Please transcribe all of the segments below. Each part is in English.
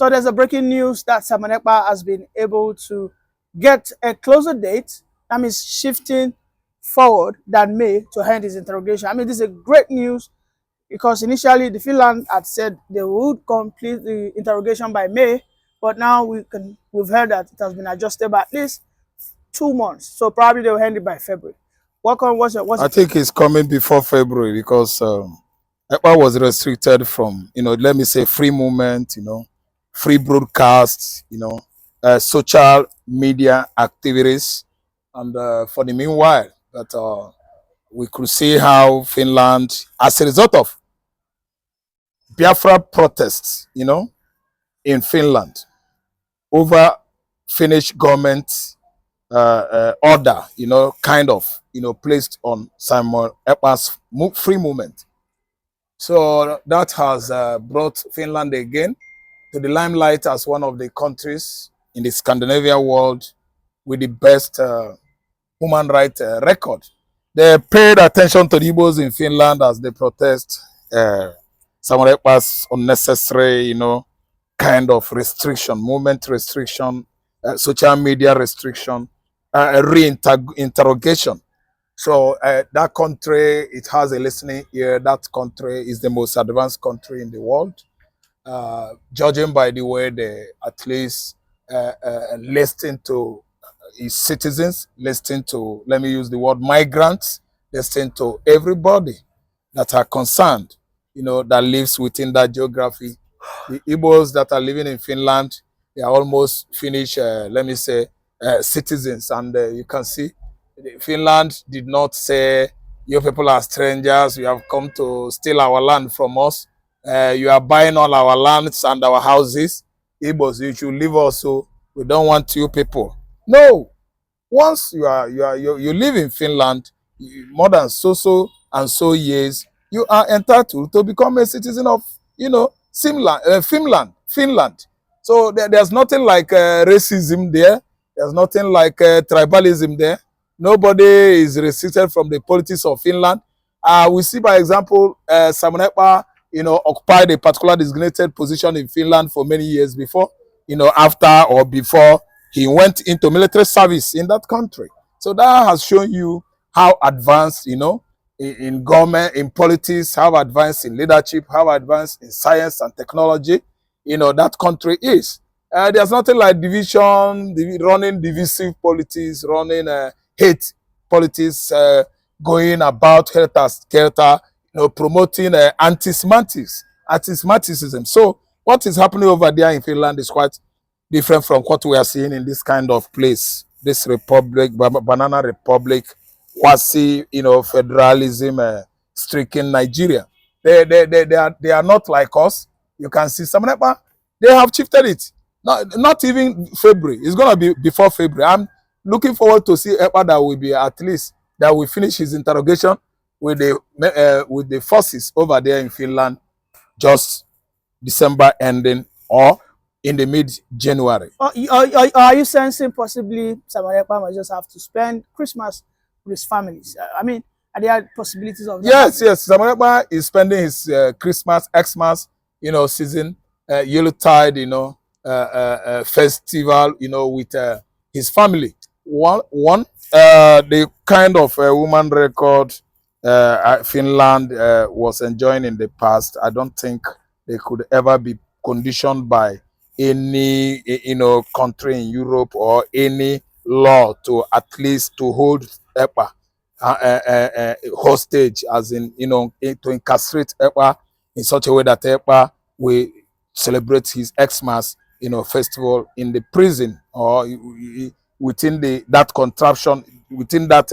So there's a breaking news that Simon Ekpa has been able to get a closer date. That means shifting forward than May to end his interrogation. I mean, this is a great news because initially the Finland had said they would complete the interrogation by May, but now we've heard that it has been adjusted by at least 2 months. So probably they'll end it by February. I think it's coming before February because Ekpa was restricted from, let me say free movement, free broadcasts, social media activities. And for the meanwhile, that we could see how Finland, as a result of Biafran protests, in Finland, over Finnish government order, kind of, placed on Simon Ekpa's free movement. So that has brought Finland again to the limelight as one of the countries in the Scandinavian world with the best human rights record. They paid attention to the Igbos in Finland as they protest Simon Ekpa's unnecessary, kind of restriction, movement restriction, social media restriction, re-interrogation. So that country, it has a listening ear. That country is the most advanced country in the world. Judging by the way they at least listen to its citizens, listen to, let me use the word migrants, listen to everybody that are concerned, that lives within that geography. The Igbos that are living in Finland, they are almost Finnish, let me say, citizens. And you can see Finland did not say, you people are strangers, you have come to steal our land from us. You are buying all our lands and our houses. Igbos, you should leave us, so we don't want you people. No. Once you live in Finland, more than so and so years, you are entitled to become a citizen of, Finland. So there's nothing like racism there. There's nothing like tribalism there. Nobody is restricted from the politics of Finland. We see, by example, Simon Ekpa, occupied a particular designated position in Finland for many years before, after or before he went into military service in that country. So that has shown you how advanced, in government, in politics, how advanced in leadership, how advanced in science and technology, that country is. There's nothing like division, running divisive politics, running hate politics, going about helter-skelter, promoting anti-Semitism. So what is happening over there in Finland is quite different from what we are seeing in this kind of place, this republic, banana republic, quasi, federalism, stricken Nigeria. They are not like us. You can see some of them, they have shifted it. Not even February. It's gonna be before February. I'm looking forward to see Ekpa that will be at least that will finish his interrogation with the forces over there in Finland, just December ending or in the mid-January. Are you sensing possibly Simon Ekpa might just have to spend Christmas with his families? I mean, are there possibilities of that? Yes. Simon Ekpa is spending his Christmas, Xmas, season, Yuletide, festival, with his family. The kind of woman record Finland was enjoying in the past, I don't think they could ever be conditioned by any country in Europe or any law to at least to hold Ekpa hostage, as in to incarcerate Ekpa in such a way that Ekpa will celebrate his Xmas festival in the prison or within that contraption, within that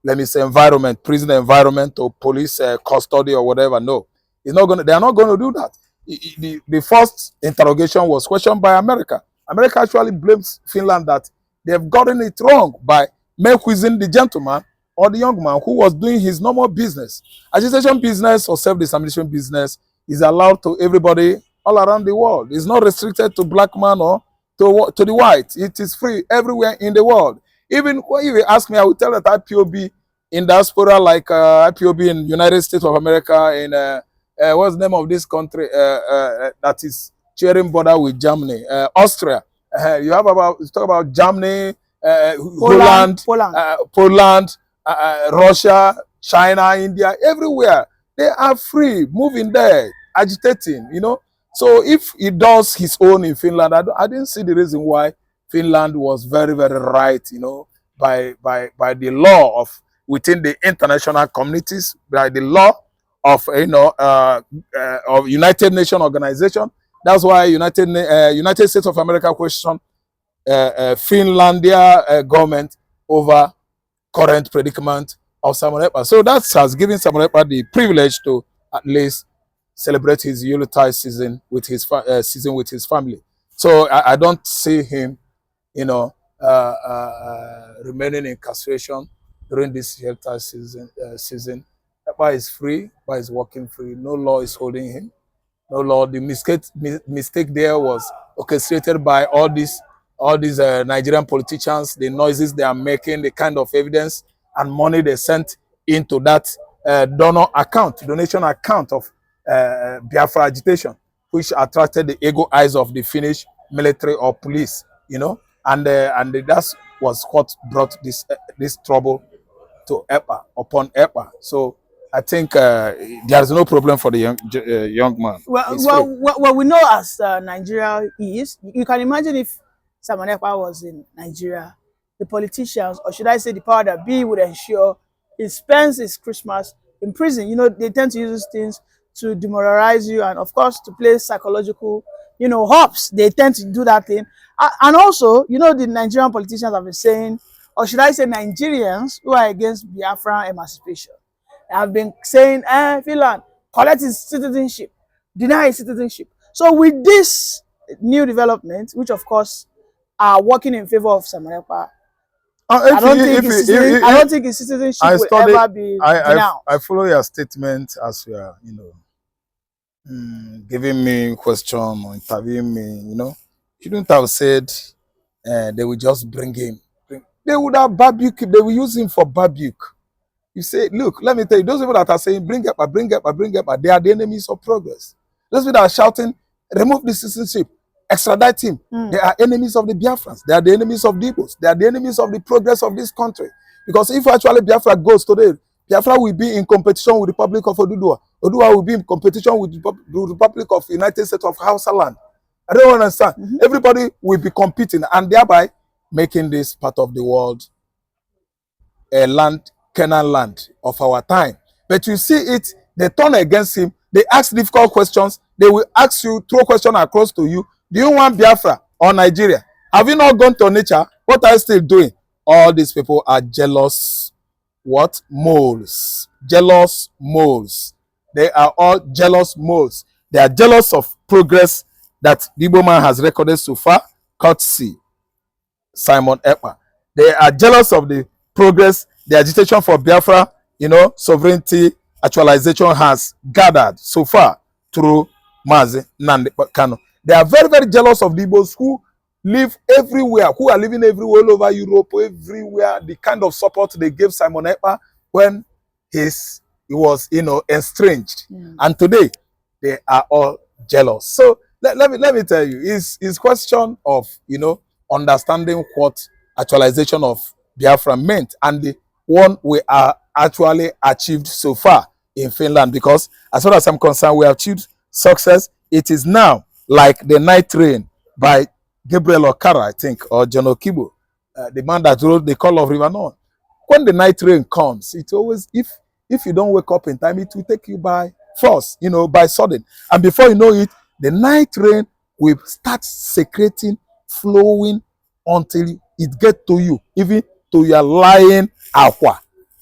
let me say environment, prison environment or police custody or whatever. No, they are not going to do that. The first interrogation was questioned by America. America actually blames Finland that they have gotten it wrong by making the gentleman or the young man who was doing his normal business. Agitation business or self-dissemination business is allowed to everybody all around the world. It's not restricted to black man or to the white. It is free everywhere in the world. Even if you ask me, I will tell that IPOB in diaspora, like IPOB in United States of America, in what's the name of this country that is sharing border with Germany, Austria. You talk about Germany, Poland, Holland, Poland, Russia, China, India, everywhere. They are free, moving there, agitating, you know. So if he does his own in Finland, I didn't see the reason why Finland was very, very right, you know, by the law of within the international communities, by the law of of United Nations organization. That's why United States of America questioned Finlandia government over current predicament of Simon Ekpa. So that has given Simon Ekpa the privilege to at least celebrate his Yuletide season with his family. So I don't see him, you know, remaining in incarceration during this Yuletide season. Ekpa is free. Ekpa is working free. No law is holding him. No law. The mistake there was orchestrated by all these Nigerian politicians, the noises they are making, the kind of evidence and money they sent into that donation account of Biafra agitation, which attracted the ego eyes of the Finnish military or police, you know, and that was what brought this trouble to Ekpa, upon Ekpa. So I think there's no problem for the young man. Well, we know as Nigeria is. You can imagine if Simon Ekpa was in Nigeria, the politicians, or should I say the power that be, would ensure he spends his Christmas in prison. You know, they tend to use these things to demoralize you and, of course, to play psychological, you know, hops. They tend to do that thing. And also, you know, the Nigerian politicians have been saying, or should I say Nigerians who are against Biafran emancipation, have been saying, Finland, collect his citizenship, deny his citizenship. So with this new development, which of course are working in favor of Simon Ekpa, I don't think his citizenship will ever be denounced. I follow your statement as you are, you know, giving me question or interviewing me, you know. You shouldn't have said they will just bring him. They would have barbecue. They will use him for barbecue. You say, look, let me tell you, those people that are saying, bring Ekpa, bring Ekpa, bring Ekpa, they are the enemies of progress. Those people that are shouting, remove the citizenship, extradite him. They are enemies of the Biafrans. They are the enemies of the Igbos. They are the enemies of the progress of this country. Because if actually Biafra goes today, Biafra will be in competition with the Republic of Oduduwa. Oduduwa will be in competition with the Republic of United States of Hausa land. I don't understand. Everybody will be competing and thereby making this part of the world a land, Canaan land of our time. But you see it, they turn against him. They ask difficult questions. They will ask you, throw questions across to you. Do you want Biafra or Nigeria? Have you not gone to nature? What are you still doing? All these people are jealous. What? Moles. Jealous moles. They are all jealous moles. They are jealous of progress that the Igbo man has recorded so far, courtesy Simon Ekpa. They are jealous of the progress the agitation for Biafra, you know, sovereignty actualization has gathered so far through Mazi Nnamdi Kanu. They are very, very jealous of the Igbos who live everywhere, who are living everywhere, all over Europe, everywhere. The kind of support they gave Simon Ekpa when he was, you know, estranged. And today, they are all jealous. So let me tell you, it's question of, you know, understanding what actualization of Biafra meant and the one we are actually achieved so far in Finland. Because as far as I'm concerned, we have achieved success. It is now like the Night Train by Gabriel Okara, I think, or John Okibo, the man that wrote The Call of River North. When the night train comes, it always, if you don't wake up in time, it will take you by force, you know, by sudden. And before you know it, the night train will start secreting, flowing until it gets to you, even to your lying aqua.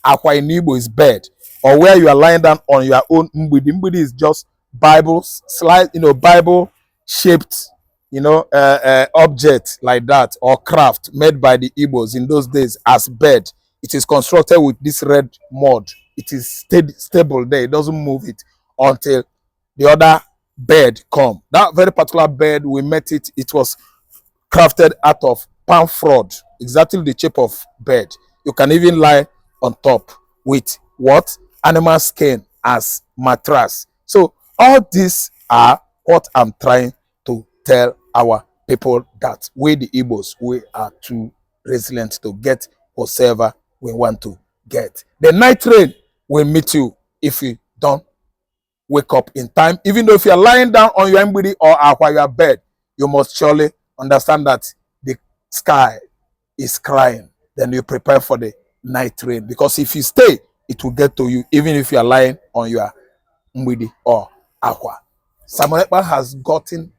Aqua in Igbo is bed, or where you are lying down on your own mbidi. Mbidi is just Bible slide, you know, Bible shaped, you know, object like that, or craft made by the Igbos in those days as bed. It is constructed with this red mud. It is stable there. It doesn't move it until the other bed come. That very particular bed, we met it. It was crafted out of palm frond, exactly the shape of bed. You can even lie on top with what? Animal skin as mattress. So all these are what I'm trying to tell our people that we the Igbos, we are too resilient to get whatever we want to get. The night rain will meet you if you don't wake up in time. Even though if you are lying down on your MBD or your bed, you must surely understand that the sky is crying. Then you prepare for the night rain. Because if you stay, it will get to you, even if you are lying on your MBD or aqua. Samuel Ekpa has gotten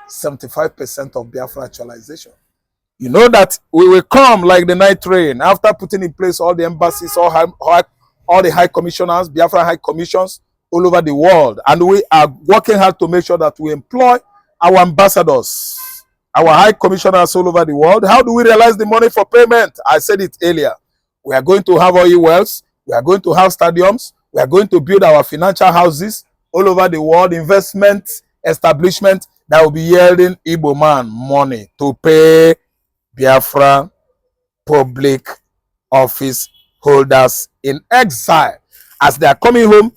75% of Biafra actualization. You know that we will come like the night rain after putting in place all the embassies, all the high commissioners, Biafra high commissions all over the world. And we are working hard to make sure that we employ our ambassadors, our high commissioners all over the world. How do we realize the money for payment? I said it earlier. We are going to have oil wells. We are going to have stadiums. We are going to build our financial houses all over the world, investment establishment that will be yielding Igbo man money to pay Biafra public office holders in exile. As they are coming home,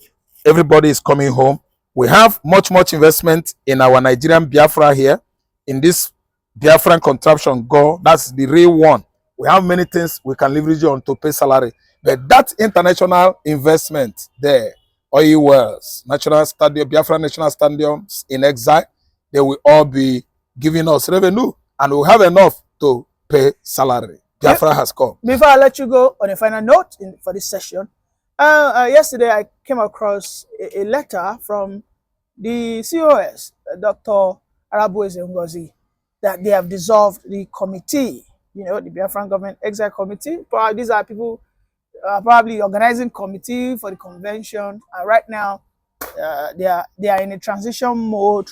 everybody is coming home. We have much investment in our Nigerian Biafra here. In this Biafran contraption, that's the real one. We have many things we can leverage on to pay salary. But that international investment there, oil wells, national stadium, Biafra national stadiums in exile, they will all be giving us revenue and we'll have enough to pay salary. Biafra has come. Before I let you go on a final note for this session, yesterday I came across a letter from the COS, Dr. Arabueze Ngozi, that they have dissolved the committee, the Biafran government exile committee. These are people probably organizing committee for the convention. And right now, they are in a transition mode.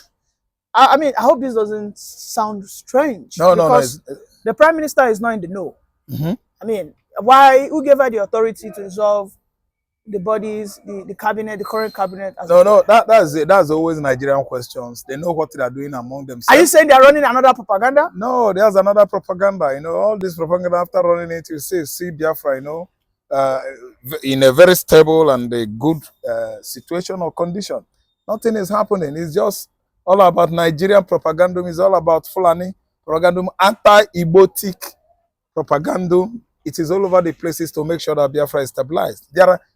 I mean, I hope this doesn't sound strange. No. The Prime Minister is not in the know. Mm-hmm. I mean, who gave her the authority to dissolve the bodies, the cabinet, the current cabinet? That's always Nigerian questions. They know what they are doing among themselves. Are you saying they are running another propaganda? No, there's another propaganda. All this propaganda, after running it, you see Biafra, in a very stable and a good situation or condition. Nothing is happening. It's just all about Nigerian propaganda. It's all about Fulani propaganda, anti-Igbotic propaganda. It is all over the places to make sure that Biafra is stabilized.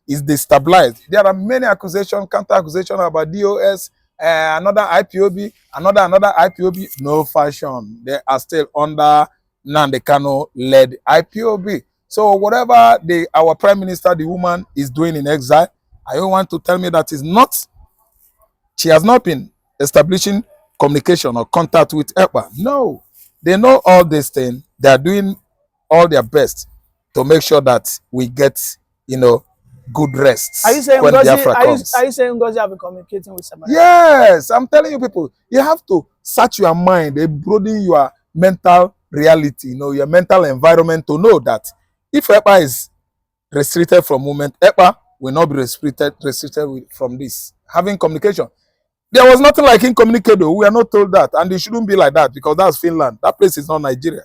Is destabilized. There are many accusations, counter accusations about DOS, another IPOB, another IPOB. No fashion. They are still under Nnamdi Kanu-led IPOB. So whatever our Prime Minister, the woman, is doing in exile, I don't want to tell me that is not. She has not been establishing communication or contact with Ekpa. No, they know all these things. They are doing all their best to make sure that we get, good rest. Are you saying when Biafra comes. Are you saying Ngozi have been communicating with somebody? Yes, I'm telling you people, you have to search your mind, broaden your mental reality, your mental environment to know that if Ekpa is restricted from movement, Ekpa will not be restricted from this. Having communication. There was nothing like incommunicado. We are not told that. And it shouldn't be like that because that's Finland. That place is not Nigeria.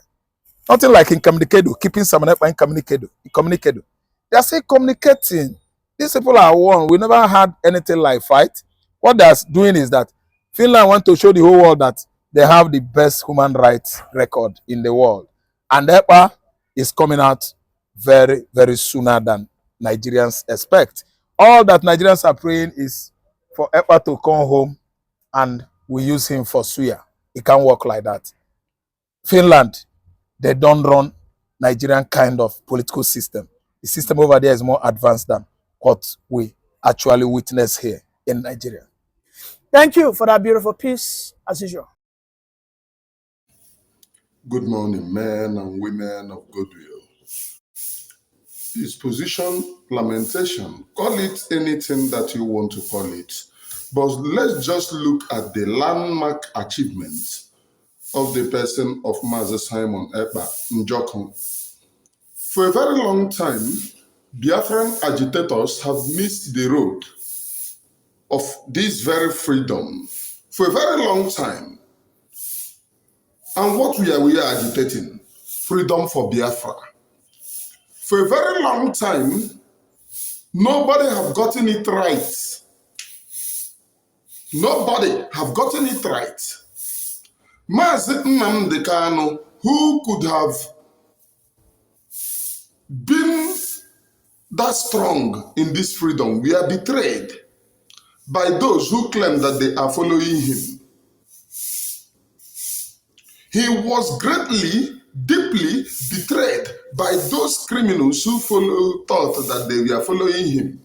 Nothing like incommunicado, keeping someone Ekpa incommunicado. They are still communicating. These people are one. We never had anything like fight. What they're doing is that Finland want to show the whole world that they have the best human rights record in the world. And Ekpa is coming out very, very sooner than Nigerians expect. All that Nigerians are praying is for Ekpa to come home and we use him for suya. It can't work like that. Finland, they don't run Nigerian kind of political system. The system over there is more advanced than what we actually witness here in Nigeria. Thank you for that beautiful piece, as usual. Good morning, men and women of goodwill. Disposition, lamentation, call it anything that you want to call it. But let's just look at the landmark achievements of the person of Mazi Simon Ekpa Njokon. For a very long time, Biafran agitators have missed the road of this very freedom for a very long time. And what we are agitating? Freedom for Biafra. For a very long time, nobody have gotten it right. Nobody have gotten it right. Mazi Nnamdi Kanu, who could have been that strong in this freedom, we are betrayed by those who claim that they are following him. He was greatly, deeply betrayed by those criminals who thought that they were following him.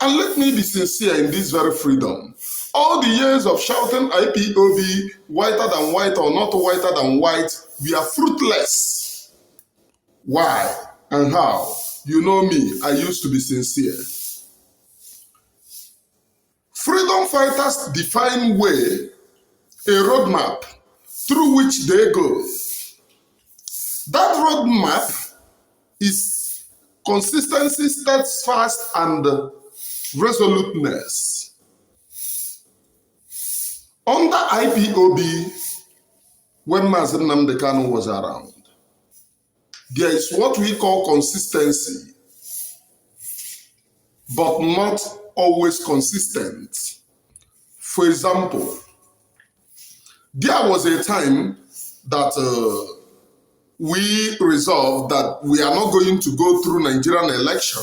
And let me be sincere in this very freedom. All the years of shouting IPOB, whiter than white or not whiter than white, we are fruitless. Why and how? You know me, I used to be sincere. Freedom fighters define way, a roadmap through which they go. That roadmap is consistency, steadfast, and resoluteness. Under IPOB, when Mazi Nnamdi Kanu was around, there is what we call consistency, but not always consistent. For example, there was a time that we resolved that we are not going to go through Nigerian election.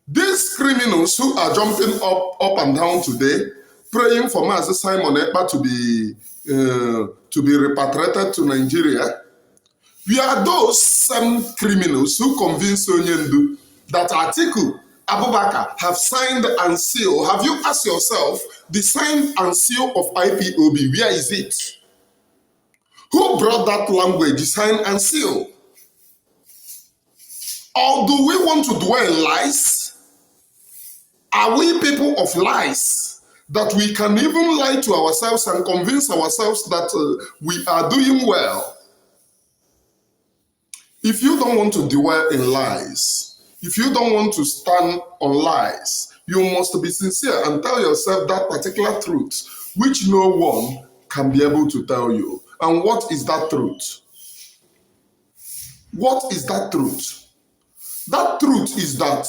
These criminals who are jumping up and down today, praying for Mazi Simon Ekpa to be repatriated to Nigeria, we are those same criminals who convinced Onyendu that Atiku Abubakar have signed and sealed. Have you asked yourself, the signed and seal of IPOB, where is it? Who brought that language, sign and seal? Or do we want to dwell in lies? Are we people of lies that we can even lie to ourselves and convince ourselves that we are doing well? If you don't want to dwell in lies, if you don't want to stand on lies, you must be sincere and tell yourself that particular truth, which no one can be able to tell you. And what is that truth? What is that truth? That truth is that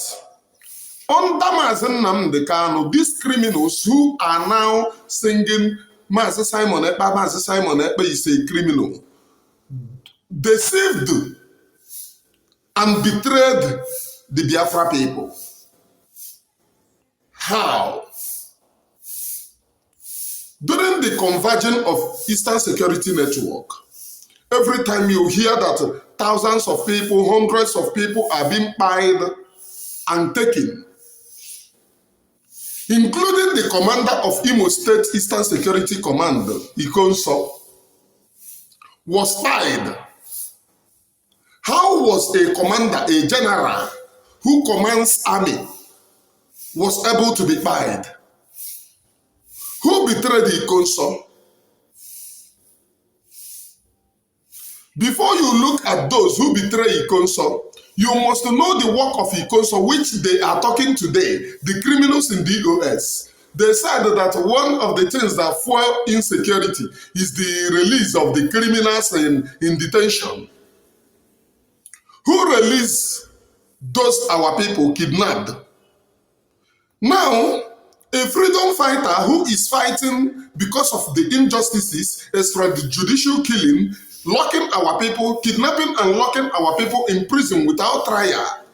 under Mazi Nnamdi Kanu, these criminals who are now singing Mazi Simon Ekpa is a criminal, deceived and betrayed the Biafra people. How? During the convergence of Eastern Security Network, every time you hear that thousands of people, hundreds of people are being pied and taken, including the commander of Imo State Eastern Security Command, Ikonso, was pied. How was a commander, a general who commands army, was able to be pied? Who betrayed Ikonso? Before you look at those who betray Ikonso, you must know the work of Ikonso, which they are talking today, the criminals in DOS. They said that one of the things that fuel insecurity is the release of the criminals in detention. Who released those our people kidnapped? Now, a freedom fighter who is fighting because of the injustices, extrajudicial killing, locking our people, kidnapping and locking our people in prison without trial.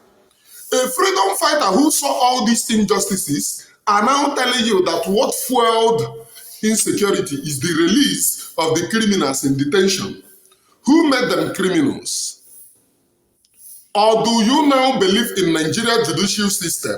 A freedom fighter who saw all these injustices are now telling you that what fueled insecurity is the release of the criminals in detention. Who made them criminals? Or do you now believe in Nigerian judicial system?